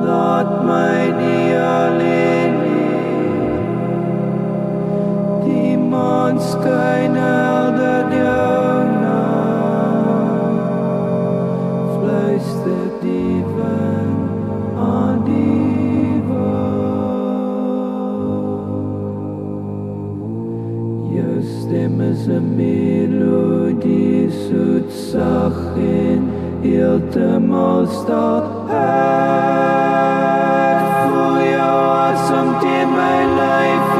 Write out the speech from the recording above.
Laat my nie alleen nie. Die maan skyn helder jou naam. Fluister die wind aan die wind. Jou stem is 'n melodie, soet, sag en heeltemal stil. Ek voel jou asem teen my lyf.